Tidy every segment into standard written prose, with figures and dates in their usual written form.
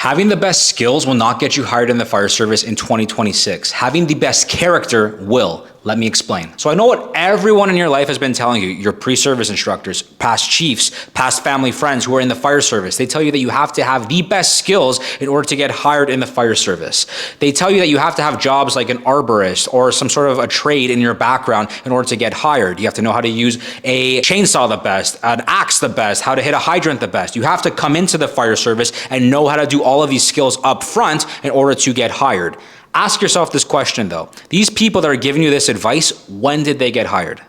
Having the best skills will not get you hired in the fire service in 2026. Having the best character will. Let me explain. So I know what everyone in your life has been telling you, your pre-service instructors, past chiefs, past family friends who are in the fire service. They tell you that you have to have the best skills in order to get hired in the fire service. They tell you that you have to have jobs like an arborist or some sort of a trade in your background in order to get hired. You have to know how to use a chainsaw the best, an axe the best, how to hit a hydrant the best. You have to come into the fire service and know how to do all of these skills up front in order to get hired. Ask yourself this question though. These people that are giving you this advice, when did they get hired?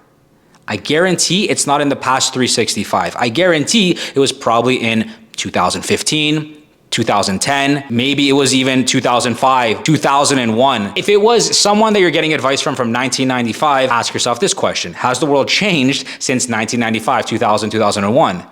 I guarantee it's not in the past 365. I guarantee it was probably in 2015, 2010, maybe it was even 2005, 2001. If it was someone that you're getting advice from 1995, ask yourself this question. Has the world changed since 1995, 2000, 2001?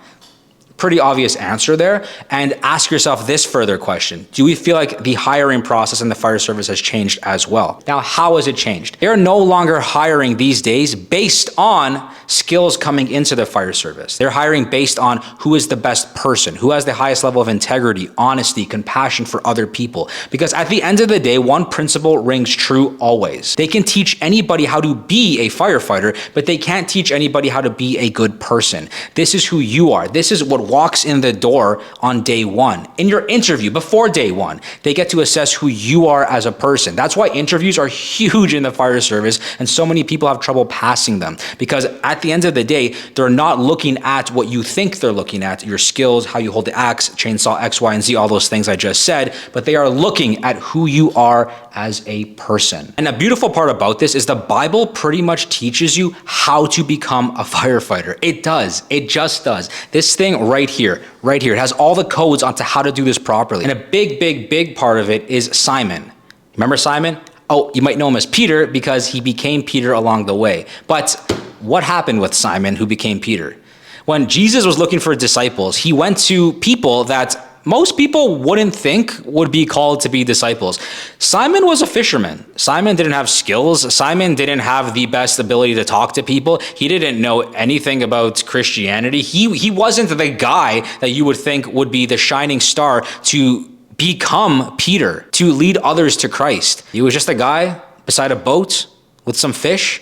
Pretty obvious answer there. And ask yourself this further question. Do we feel like the hiring process in the fire service has changed as well? Now, how has it changed? They're no longer hiring these days based on skills coming into the fire service. They're hiring based on who is the best person, who has the highest level of integrity, honesty, compassion for other people. Because at the end of the day, one principle rings true always. They can teach anybody how to be a firefighter, but they can't teach anybody how to be a good person. This is who you are. This is what walks in the door on day one. In your interview, before day one, they get to assess who you are as a person. That's why interviews are huge in the fire service, and so many people have trouble passing them. Because at the end of the day, they're not looking at what you think they're looking at, your skills, how you hold the axe, chainsaw, X, Y, and Z, all those things I just said, but they are looking at who you are as a person. And a beautiful part about this is the Bible pretty much teaches you how to become a firefighter. It does. It just does. This thing right here, it has all the codes onto how to do this properly. And a big part of it is Simon. Remember Simon? Oh, you might know him as Peter because he became Peter along the way. But what happened with Simon who became Peter? When Jesus was looking for disciples, he went to people that most people wouldn't think would be called to be disciples. Simon was a fisherman. Simon didn't have skills. Simon didn't have the best ability to talk to people. He didn't know anything about Christianity. He wasn't the guy that you would think would be the shining star to become Peter, to lead others to Christ. He was just a guy beside a boat with some fish.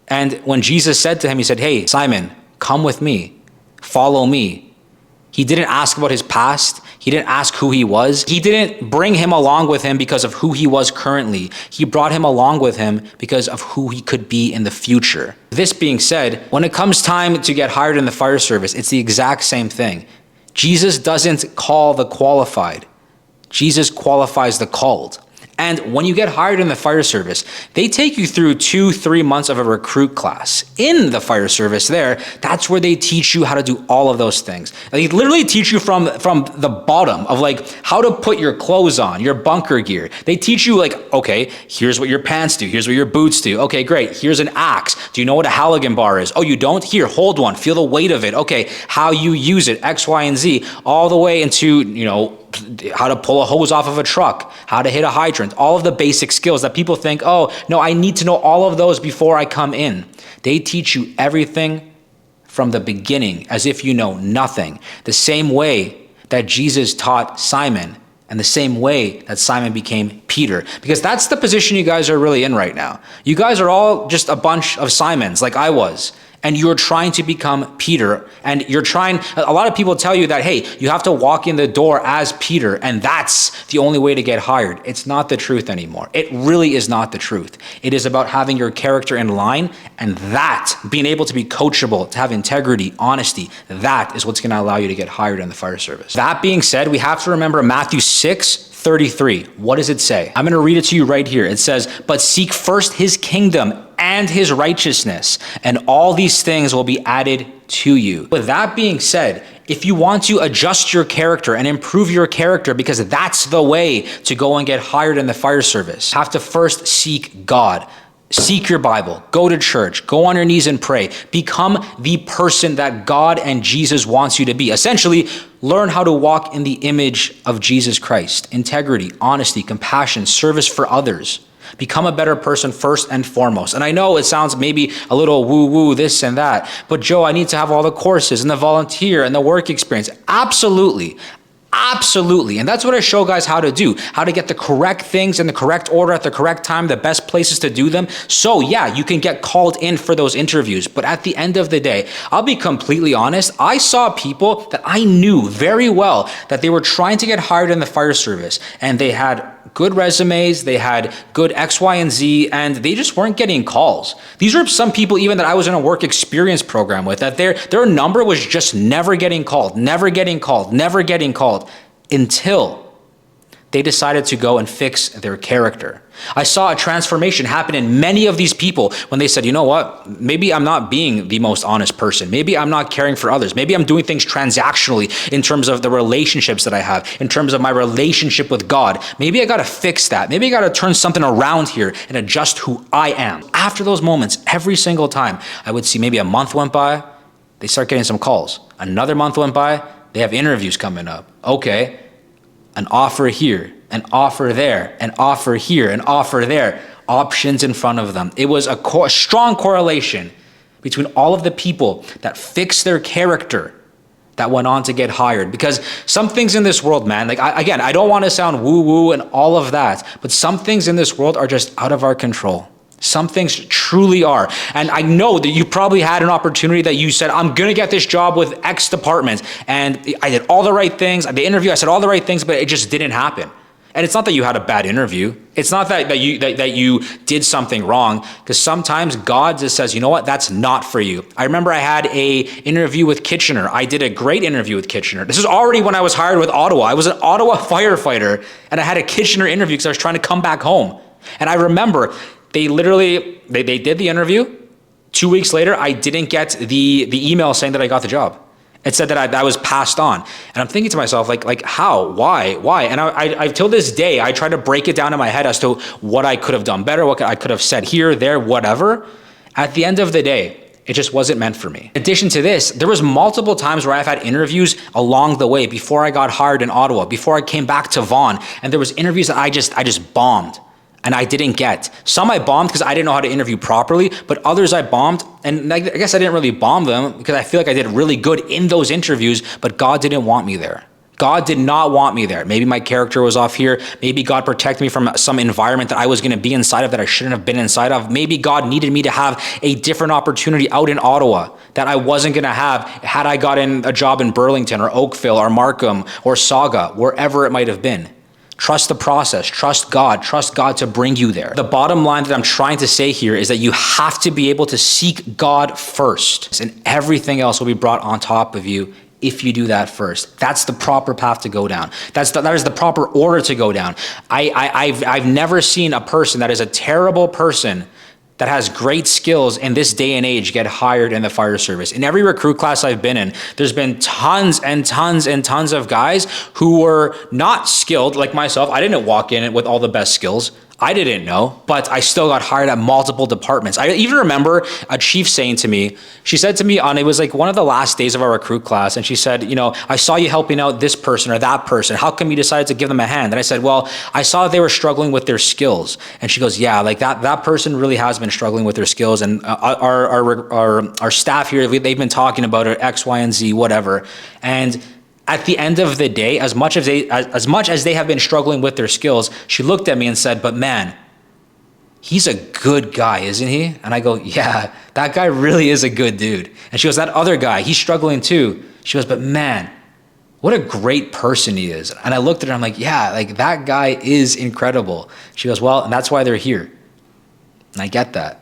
And when Jesus said to him, he said, "Hey, Simon, come with me, follow me." He didn't ask about his past. He didn't ask who he was. He didn't bring him along with him because of who he was currently. He brought him along with him because of who he could be in the future. This being said, when it comes time to get hired in the fire service, it's the exact same thing. Jesus doesn't call the qualified. Jesus qualifies the called. And when you get hired in the fire service, they take you through 2-3 months of a recruit class. In the fire service there, that's where they teach you how to do all of those things. They literally teach you from the bottom of like how to put your clothes on, your bunker gear. They teach you like, okay, here's what your pants do. Here's what your boots do. Okay, great. Here's an axe. Do you know what a Halligan bar is? Oh, you don't? Here, hold one. Feel the weight of it. Okay, how you use it, X, Y, and Z, all the way into, how to pull a hose off of a truck, how to hit a hydrant, all of the basic skills that people think, oh, no, I need to know all of those before I come in. They teach you everything from the beginning as if you know nothing. The same way that Jesus taught Simon and the same way that Simon became Peter. Because that's the position you guys are really in right now. You guys are all just a bunch of Simons like I was. And you're trying to become Peter, and a lot of people tell you that, hey, you have to walk in the door as Peter, and that's the only way to get hired. It's not the truth anymore. It really is not the truth. It is about having your character in line, and that, being able to be coachable, to have integrity, honesty, that is what's gonna allow you to get hired in the fire service. That being said, we have to remember Matthew 6:33. What does it say? I'm gonna read it to you right here. It says, "But seek first his kingdom and his righteousness, and all these things will be added to you." With that being said, if you want to adjust your character and improve your character, because that's the way to go and get hired in the fire service, you have to first seek God. Seek your Bible, go to church, go on your knees and pray. Become the person that God and Jesus wants you to be. Essentially, learn how to walk in the image of Jesus Christ. Integrity, honesty, compassion, service for others. Become a better person first and foremost. And I know it sounds maybe a little woo-woo, this and that, but Joe, I need to have all the courses and the volunteer and the work experience. Absolutely. Absolutely. And that's what I show guys how to do, how to get the correct things in the correct order at the correct time, the best places to do them. So yeah, you can get called in for those interviews. But at the end of the day, I'll be completely honest. I saw people that I knew very well that they were trying to get hired in the fire service, and they had good resumes, they had good X, Y, and Z, and they just weren't getting calls. These are some people even that I was in a work experience program with, that their number was just never getting called, never getting called, never getting called, until they decided to go and fix their character. I saw a transformation happen in many of these people when they said, you know what, maybe I'm not being the most honest person. Maybe I'm not caring for others. Maybe I'm doing things transactionally in terms of the relationships that I have, in terms of my relationship with God. Maybe I gotta fix that. Maybe I gotta turn something around here and adjust who I am. After those moments, every single time, I would see maybe a month went by, they start getting some calls. Another month went by, they have interviews coming up. Okay, an offer here, an offer there, an offer here, an offer there, options in front of them. It was a strong correlation between all of the people that fixed their character that went on to get hired. Because some things in this world, man, like I don't want to sound woo-woo and all of that, but some things in this world are just out of our control. Some things truly are. And I know that you probably had an opportunity that you said, I'm going to get this job with X department. And I did all the right things. At the interview, I said all the right things, but it just didn't happen. And it's not that you had a bad interview. It's not that you did something wrong, because sometimes God just says, you know what, that's not for you. I remember I had a interview with Kitchener. I did a great interview with Kitchener. This is already when I was hired with Ottawa. I was an Ottawa firefighter, and I had a Kitchener interview because I was trying to come back home. And I remember they did the interview. 2 weeks later, I didn't get the email saying that I got the job. It said that I was passed on. And I'm thinking to myself, like how, why? And I till this day, I try to break it down in my head as to what I could have done better, what I could have said here, there, whatever. At the end of the day, it just wasn't meant for me. In addition to this, there was multiple times where I've had interviews along the way before I got hired in Ottawa, before I came back to Vaughan, and there was interviews that I just bombed. And I didn't get. Some I bombed because I didn't know how to interview properly, but others I bombed, and I guess I didn't really bomb them because I feel like I did really good in those interviews, but God didn't want me there. God did not want me there. Maybe my character was off here. Maybe God protected me from some environment that I was gonna be inside of that I shouldn't have been inside of. Maybe God needed me to have a different opportunity out in Ottawa that I wasn't gonna have had I gotten a job in Burlington or Oakville or Markham or Sauga, wherever it might have been. Trust the process, trust God to bring you there. The bottom line that I'm trying to say here is that you have to be able to seek God first, and everything else will be brought on top of you if you do that first. That's the proper path to go down. That is the proper order to go down. I've never seen a person that is a terrible person that has great skills in this day and age get hired in the fire service. In every recruit class I've been in, there's been tons and tons and tons of guys who were not skilled like myself. I didn't walk in with all the best skills. I didn't know, but I still got hired at multiple departments. I even remember a chief saying to me, she said to me it was like one of the last days of our recruit class, and she said, you know, I saw you helping out this person or that person. How come you decided to give them a hand? And I said, well, I saw they were struggling with their skills. And she goes, yeah, like that person really has been struggling with their skills. And our staff here, they've been talking about it, X, Y, and Z, whatever. And at the end of the day, as much as they have been struggling with their skills, she looked at me and said, but man, he's a good guy, isn't he? And I go, yeah, that guy really is a good dude. And she goes, that other guy, he's struggling too. She goes, but man, what a great person he is. And I looked at her, I'm like, yeah, like that guy is incredible. She goes, well, and that's why they're here. And I get that.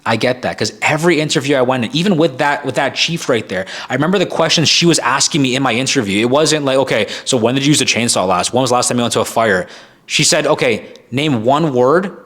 Because every interview I went in, even with that chief right there, I remember the questions she was asking me in my interview. It wasn't like, okay, so when did you use a chainsaw last? When was the last time you went to a fire? She said, okay, name one word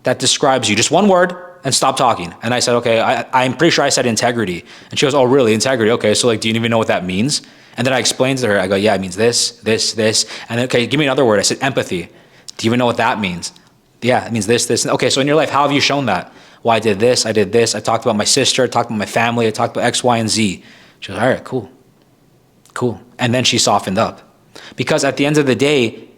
that describes you, just one word, and stop talking. And I said, okay, I'm pretty sure I said integrity. And she goes, oh, really, integrity? Okay, so like, do you even know what that means? And then I explained to her, I go, yeah, it means this. And then, okay, give me another word. I said, empathy. Do you even know what that means? Yeah, it means this. Okay, so in your life, how have you shown that? Well, I did this. I talked about my sister, I talked about my family, I talked about X, Y, and Z. She goes, all right, cool. And then she softened up. Because at the end of the day,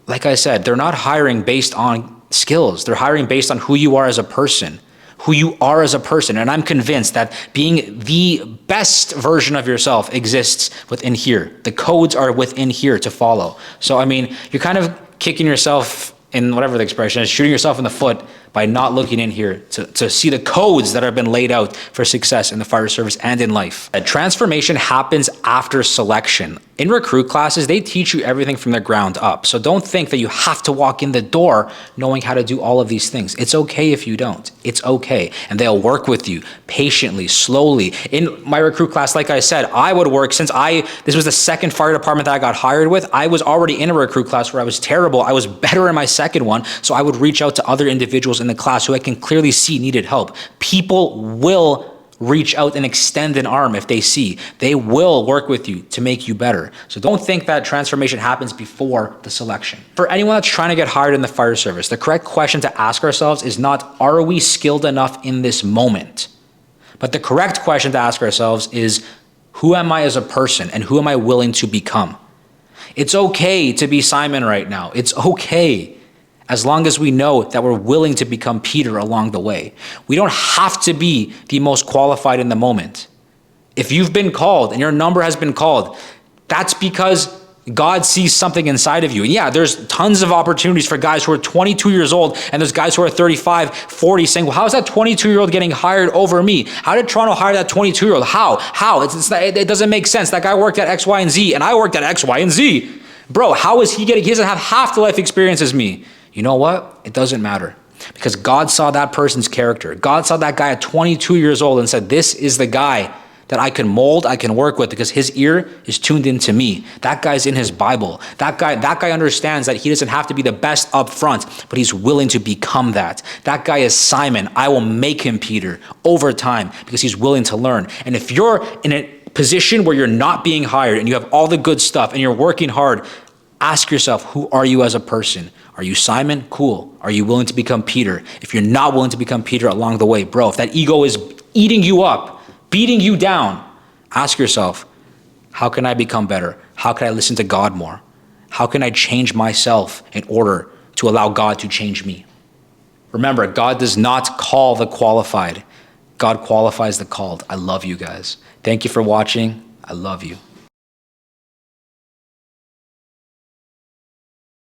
like I said, they're not hiring based on skills. They're hiring based on who you are as a person, who you are as a person. And I'm convinced that being the best version of yourself exists within here. The codes are within here to follow. So, I mean, you're kind of kicking yourself in whatever the expression is, shooting yourself in the foot by not looking in here to see the codes that have been laid out for success in the fire service and in life. A transformation happens after selection. In recruit classes, they teach you everything from the ground up. So don't think that you have to walk in the door knowing how to do all of these things. It's okay if you don't. It's okay. And they'll work with you patiently, slowly. In my recruit class, like I said, I would work this was the second fire department that I got hired with. I was already in a recruit class where I was terrible. I was better in my second one. So I would reach out to other individuals in the class who I can clearly see needed help. People will reach out and extend an arm if they see. They will work with you to make you better. So don't think that transformation happens before the selection. For anyone that's trying to get hired in the fire service, the correct question to ask ourselves is not, are we skilled enough in this moment? But the correct question to ask ourselves is, who am I as a person and who am I willing to become? It's okay to be Simon right now. It's okay, as long as we know that we're willing to become Peter along the way. We don't have to be the most qualified in the moment. If you've been called and your number has been called, that's because God sees something inside of you. And yeah, there's tons of opportunities for guys who are 22 years old, and there's guys who are 35, 40 saying, well, how is that 22-year-old getting hired over me? How did Toronto hire that 22-year-old? How? It doesn't make sense. That guy worked at X, Y, and Z, and I worked at X, Y, and Z. Bro, how is he doesn't have half the life experience as me. You know what? It doesn't matter, because God saw that person's character. God saw that guy at 22 years old and said, this is the guy that I can mold, I can work with, because his ear is tuned into me. That guy's in his Bible. That guy understands that he doesn't have to be the best up front, but he's willing to become that. That guy is Simon. I will make him Peter over time because he's willing to learn. And if you're in a position where you're not being hired and you have all the good stuff and you're working hard, ask yourself, who are you as a person? Are you Simon? Cool. Are you willing to become Peter? If you're not willing to become Peter along the way, bro, if that ego is eating you up, beating you down, ask yourself, how can I become better? How can I listen to God more? How can I change myself in order to allow God to change me? Remember, God does not call the qualified. God qualifies the called. I love you guys. Thank you for watching. I love you.